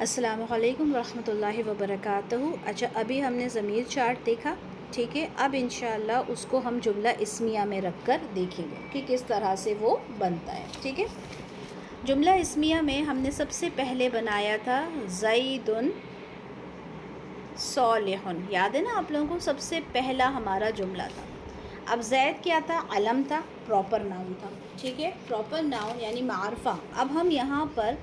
السلام علیکم ورحمۃ اللہ وبرکاتہ۔ اچھا، ابھی ہم نے ضمیر چارٹ دیکھا، ٹھیک ہے۔ اب انشاءاللہ اس کو ہم جملہ اسمیہ میں رکھ کر دیکھیں گے کہ کس طرح سے وہ بنتا ہے، ٹھیک ہے۔ جملہ اسمیہ میں ہم نے سب سے پہلے بنایا تھا زید صالح، یاد ہے نا آپ لوگوں کو؟ سب سے پہلا ہمارا جملہ تھا۔ اب زید کیا تھا؟ علم تھا، پراپر ناؤن تھا، ٹھیک ہے۔ پراپر ناؤن یعنی معرفہ۔ اب ہم یہاں پر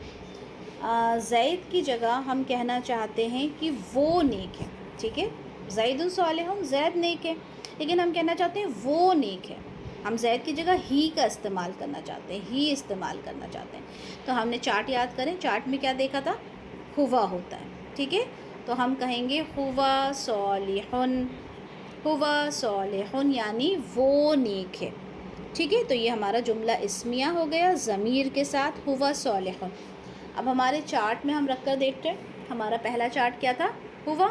زید کی جگہ ہم کہنا چاہتے ہیں کہ وہ نیک ہے، ٹھیک ہے۔ زید صالح، زید نیک ہے، لیکن ہم کہنا چاہتے ہیں وہ نیک ہے۔ ہم زید کی جگہ ہی کا استعمال کرنا چاہتے ہیں، ہی استعمال کرنا چاہتے ہیں۔ تو ہم نے چارٹ یاد کریں، چارٹ میں کیا دیکھا تھا؟ ہوا ہوتا ہے، ٹھیک ہے۔ تو ہم کہیں گے ہوا صالح، ہوا صالح یعنی وہ نیک ہے، ٹھیک ہے۔ تو یہ ہمارا جملہ اسمیہ ہو گیا ضمیر کے ساتھ، ہوا صالح۔ اب ہمارے چارٹ میں ہم رکھ کر دیکھتے ہیں، ہمارا پہلا چارٹ کیا تھا؟ ہوا،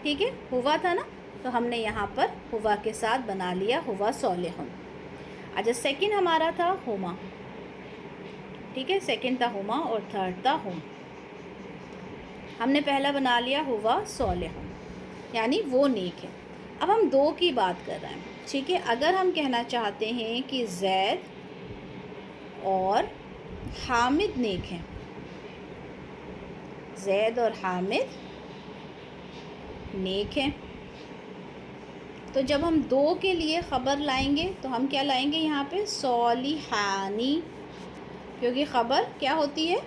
ٹھیک ہے، ہوا تھا نا۔ تو ہم نے یہاں پر ہوا کے ساتھ بنا لیا ہوا صالح۔ اچھا، سیکنڈ ہمارا تھا ہما، ٹھیک ہے، سیکنڈ تھا ہما اور تھرڈ تھا ہم۔ ہم نے پہلا بنا لیا ہوا صالح یعنی وہ نیک ہے۔ اب ہم دو کی بات کر رہے ہیں، ٹھیک ہے۔ اگر ہم کہنا چاہتے ہیں کہ زید اور حامد نیک ہیں، زید اور حامد نیک ہیں، تو جب ہم دو کے لیے خبر لائیں گے تو ہم کیا لائیں گے یہاں پہ؟ صالحانی، کیونکہ خبر کیا ہوتی ہے؟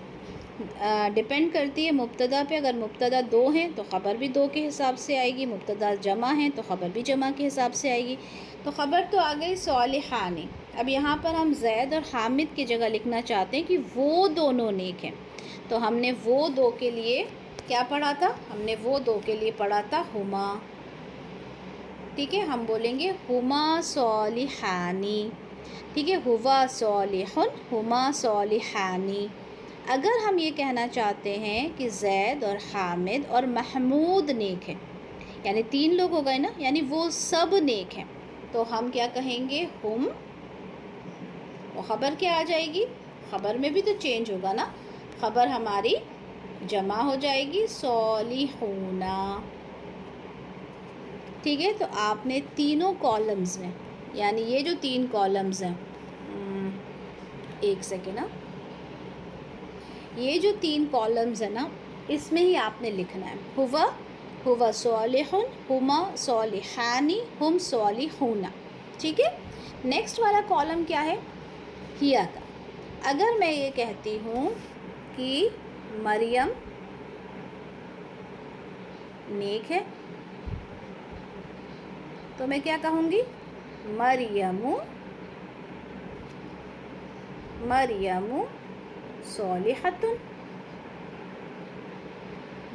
ڈپینڈ کرتی ہے مبتدا پہ۔ اگر مبتدا دو ہیں تو خبر بھی دو کے حساب سے آئے گی، مبتدا جمع ہیں تو خبر بھی جمع کے حساب سے آئے گی۔ تو خبر تو آ گئی صالحانی۔ اب یہاں پر ہم زید اور حامد کی جگہ لکھنا چاہتے ہیں کہ وہ دونوں نیک ہیں، تو ہم نے وہ دو کے لیے کیا پڑھا تھا؟ ہم نے وہ دو کے لیے پڑھا تھا ہما، ٹھیک ہے۔ ہم بولیں گے ہما صالحانی، ٹھیک ہے، ہوا صالح، ہما صالحانی۔ اگر ہم یہ کہنا چاہتے ہیں کہ زید اور حامد اور محمود نیک ہیں، یعنی تین لوگ ہو گئے نا، یعنی وہ سب نیک ہیں، تو ہم کیا کہیں گے؟ ہم، وہ خبر کیا آ جائے گی؟ خبر میں بھی تو چینج ہوگا نا، خبر ہماری جمع ہو جائے گی صالحون، ٹھیک ہے۔ تو آپ نے تینوں کالمز میں، یعنی یہ جو تین کالمز ہیں، ایک سیکنڈ، یہ جو تین کالمز ہیں نا، اس میں ہی آپ نے لکھنا ہے ہوا، ہوا صالح، ہما صالحانی، ہم صالحون، ٹھیک ہے۔ نیکسٹ والا کالم کیا ہے؟ ہیا کا۔ اگر میں یہ کہتی ہوں کہ مریم نیک ہے، تو میں کیا کہوں گی؟ مریم، مریم صالحۃ،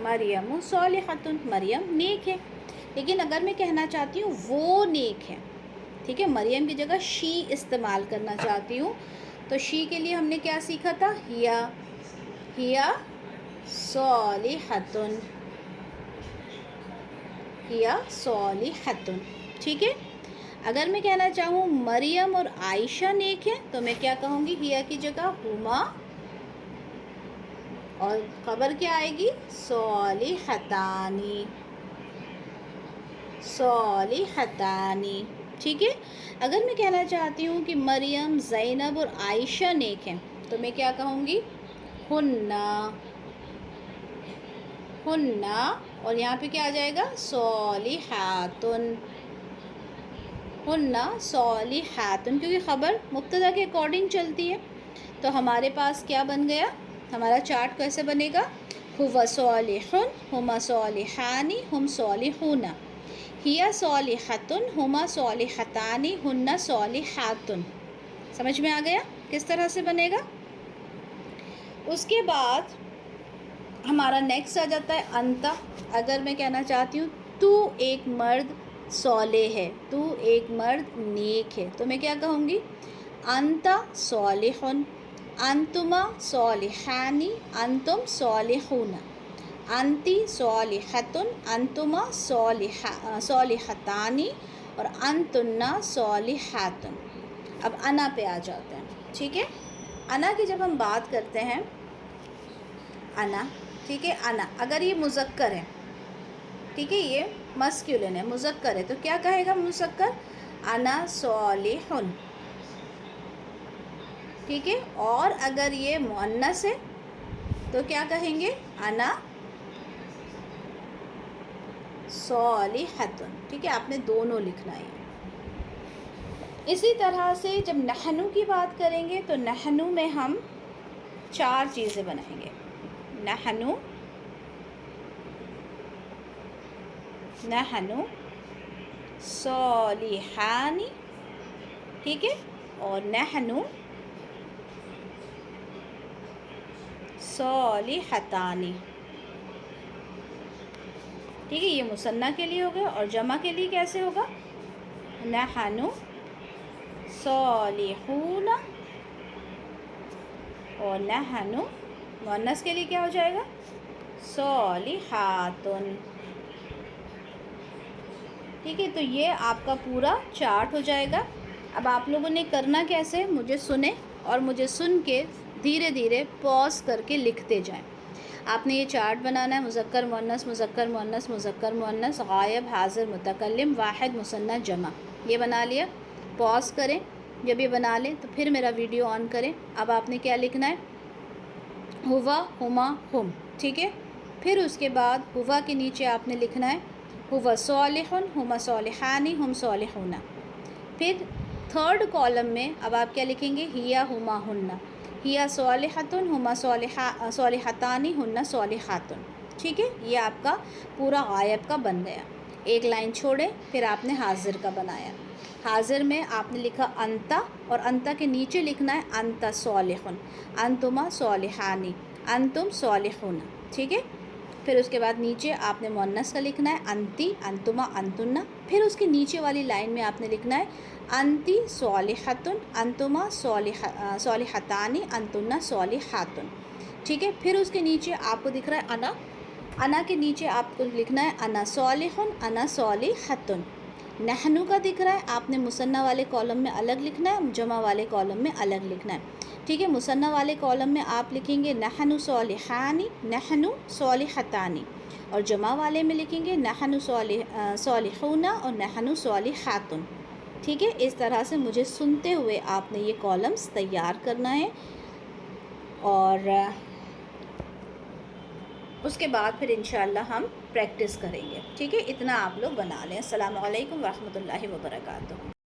مریم صالحۃ، مریم نیک ہے۔ لیکن اگر میں کہنا چاہتی ہوں وہ نیک ہے، ٹھیک ہے، مریم کی جگہ شی استعمال کرنا چاہتی ہوں، تو شی کے لیے ہم نے کیا سیکھا تھا؟ ہیا، ہیا صالحۃ، ہیا صالحۃ، ٹھیک ہے۔ اگر میں کہنا چاہوں مریم اور عائشہ نیک ہے، تو میں کیا کہوں گی؟ ہیا کی جگہ ہما، اور خبر کیا آئے گی؟ صالحتانی، صالحتانی، ٹھیک ہے۔ اگر میں کہنا چاہتی ہوں کہ مریم، زینب اور عائشہ نیک ہیں، تو میں کیا کہوں گی؟ ہننا، ہننا، اور یہاں پہ کیا آ جائے گا؟ صالحاتن، ہننا صالحاتن، کیونکہ خبر مبتدا کے اکارڈنگ چلتی ہے۔ تو ہمارے پاس کیا بن گیا؟ ہمارا چارٹ کیسے بنے گا؟ ہوا صالح، ہما صالحانی، ہم صالحون، ہیا صالحۃ، ہما صالحتانی، ہن صالحات۔ سمجھ میں آ گیا کس طرح سے بنے گا؟ اس کے بعد ہمارا نیکسٹ آ جاتا ہے انتا۔ اگر میں کہنا چاہتی ہوں تو ایک مرد صالح ہے، تو ایک مرد نیک ہے، تو میں کیا کہوں گی؟ انتا صالح، انتما صالحانی، انتم صالحون، انتی صالحۃ، انتما صالحتانی، اور انتنا صالحات۔ اب انا پہ آ جاتے ہیں، ٹھیک ہے۔ انا کی جب ہم بات کرتے ہیں، انا ٹھیک ہے. انا اگر یہ مذکر ہے، ٹھیک ہے، یہ مسکولن ہے، مذکر ہے، تو کیا کہے گا مذکر؟ انا صالحن. ٹھیک ہے. اور اگر یہ مؤنث ہے تو کیا کہیں گے؟ انا صالحتن. ٹھیک ہے، آپ نے دونوں لکھنا ہے. اسی طرح سے جب نحنو کی بات کریں گے تو نحنو میں ہم 4 چیزیں بنائیں گے. نحنو صالحانی، ٹھیک ہے، اور نحنو صالحتانی. ٹھیک ہے، یہ مثنیٰ کے لیے ہوگا. اور جمع کے لیے کیسے ہوگا؟ نحنو صالحون. اور نحنو مؤنث کے لیے کیا ہو جائے گا؟ صالحاتن. ٹھیک ہے، تو یہ آپ کا پورا چارٹ ہو جائے گا. اب آپ لوگوں نے کرنا کیسے؟ مجھے سنیں اور مجھے سن کے دھیرے دھیرے پاز کر کے لکھتے جائیں. آپ نے یہ چارٹ بنانا ہے. مذکر مؤنث، مذکر مؤنث، مذکر مؤنث، غائب، حاضر، متکلم، واحد، مثنیٰ، جمع. یہ بنا لیا. پاز کریں. جب یہ بنا لیں تو پھر میرا ویڈیو آن کریں. اب آپ نے کیا لکھنا ہے؟ ہوا، ہما، ہم. ٹھیک ہے. پھر اس کے بعد ہوا کے نیچے آپ نے لکھنا ہے ہوا صالحن، ہما صالحانی، ہم صالحون. پھر 3rd کالم میں اب آپ کیا لکھیں گے؟ ہیا، ہما، ہن. ہیا صالحتن، ہما صالحتانی، ہن صالحاتن. ٹھیک ہے، یہ آپ کا پورا غائب کا بن گیا. ایک لائن چھوڑے، پھر آپ نے حاضر کا بنایا. حاضر میں آپ نے لکھا انتا، اور انتا کے نیچے لکھنا ہے انتا صالحن، انتما صالحانی، انتم صالحون. ٹھیک ہے. پھر اس کے بعد نیچے آپ نے مؤنث کا لکھنا ہے انتی، انتما، انتن. پھر اس کے نیچے والی لائن میں آپ نے لکھنا ہے انتی صالحتن، انتما صالحتانی، انتن صالحاتن. ٹھیک ہے. پھر اس کے نیچے آپ کو دکھ رہا ہے انا. انا کے نیچے آپ کو لکھنا ہے انا صالحن، انا صالحتن. نحنو کا دکھ رہا ہے، آپ نے مثنیٰ والے کالم میں الگ لکھنا ہے، جمع والے کالم میں الگ لکھنا ہے. ٹھیک ہے. مثنیٰ والے کالم میں آپ لکھیں گے نحنو صالحانی، نحنو صالحتانی. اور جمع والے میں لکھیں گے نحنو صالحون اور نحنو صالحاتن. ٹھیک ہے. اس طرح سے مجھے سنتے ہوئے آپ نے یہ کالمز تیار کرنا ہے. اور اس کے بعد پھر انشاءاللہ ہم پریکٹس کریں گے. ٹھیک ہے. اتنا آپ لوگ بنا لیں. السلام علیکم ورحمۃ اللہ وبرکاتہ.